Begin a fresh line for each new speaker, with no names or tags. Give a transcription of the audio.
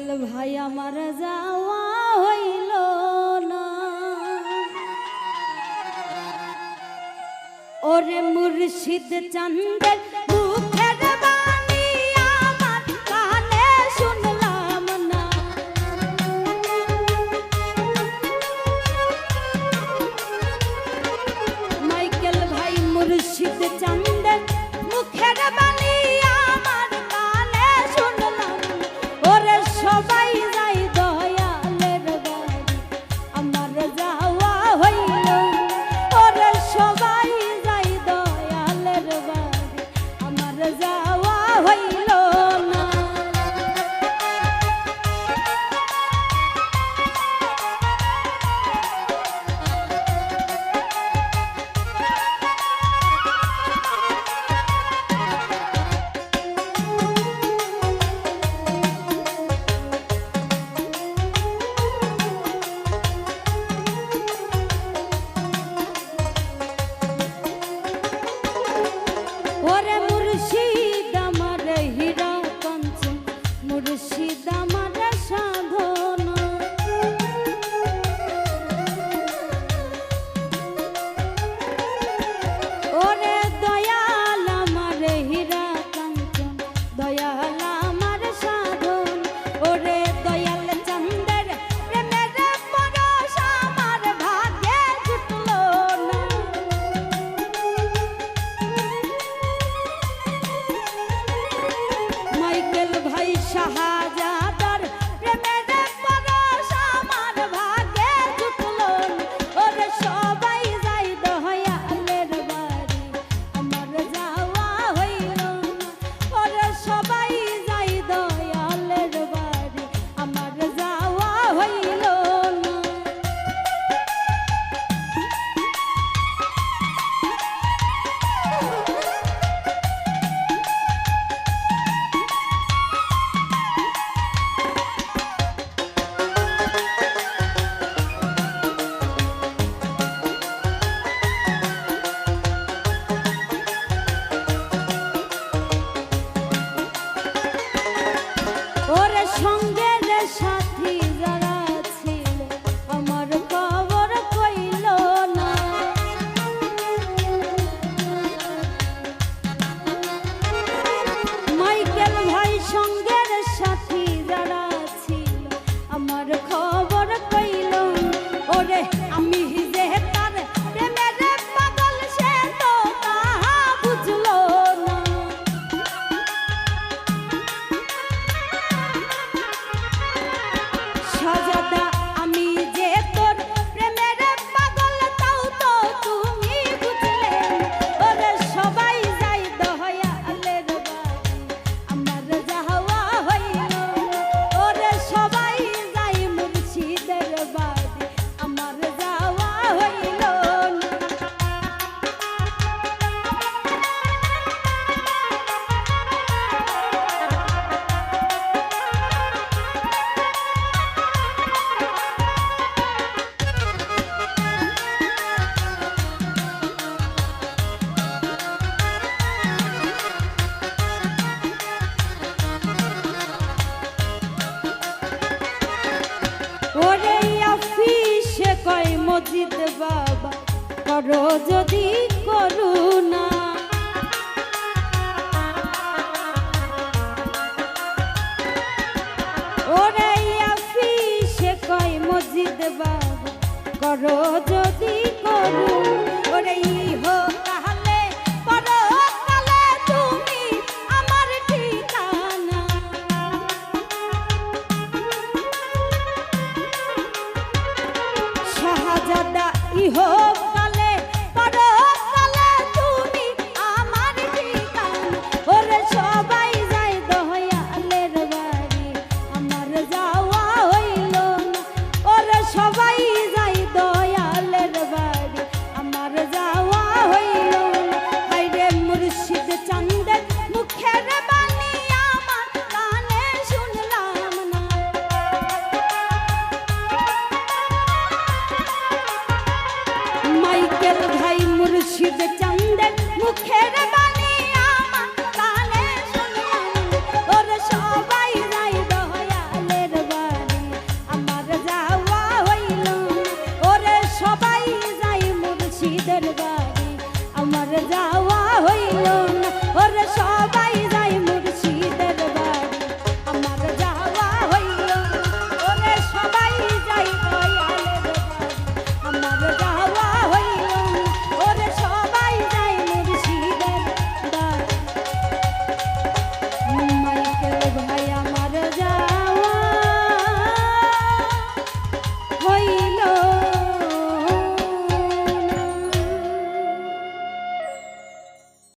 Michael ভাই আমার যাওয়া হইল না, ওরে মুর্শিদ চান্দের মুখের বাণী আমার কানে শুনলাম না। মাইকেল ভাই মুর্শিদ চান্দের মুখের বাণী আমার কানে শুনলাম, ওরে সবাই যাই দয়ালের বাড়ি আমার যাওয়া হইল, ওরে সবাই যাই দয়ালের বাড়ি আমার যাওয়া হইল না। ওরে মুর্শিদ আমার হীরা কাঞ্চন, মুর্শিদ আমার সাধনা, ওরে দয়াল আমার হীরা কাঞ্চন, দয়াল আমার সাধন, ওরে দয়াল চন্দের প্রেমের পরশ আমার ভাগ্যে জুটলো না। মাইকেল ভাই শাহজাদার প্রেমের পরশ আমার ভাগ্যে জুটলো না, ওরে সবাই যাই দয়ালের বাড়ি আমার যাওয়া হইল না, ওরে সবাই যাই দয়ালের বাড়ি আমার যাওয়া হইল না। ওরে সঙ্গের সাথী যারা ছিল আমার খবর কইল না, মাইকেল ভাই সঙ্গের সাথী যারা ছিল আমার খবর কইল না, ওরে আমি যে তার প্রেমের পাগল সে তো তাহা বুঝলো না। শাহজাদা আমি যে তোর প্রেমের পাগল তাও তো তুমি বুঝলে না, ওরে সবাই যাই দয়ালের বাড়ি আমার যাওয়া হইল না, ওরে সবাই যাই মুর্শিদের বাড়ি আমার যাওয়া হইল না। ওরে আফিসে কয় মজিদ বাবা করো যদি করুণা, ওরে আফিসে কয় মজিদ বাবা করো যদি করুণা, ওরে ইহো তাহলে পরকালে তুমি আমার ঠিকানা। শাহজাদা ইহো কালে পরকালে তুমি আমার ঠিকানা, ওরে সবাই যাই দয়ালের বাড়ি আমার যাওয়া হইল না, ওরে সবাই যাই দয়ালের বাড়ি আমার যাওয়া হইল না। হায়রে মুর্শিদ চান্দের মুখের বাণী আমার কানে শুনলাম না। মাইকেল ভাই মুর্শিদ চান্দের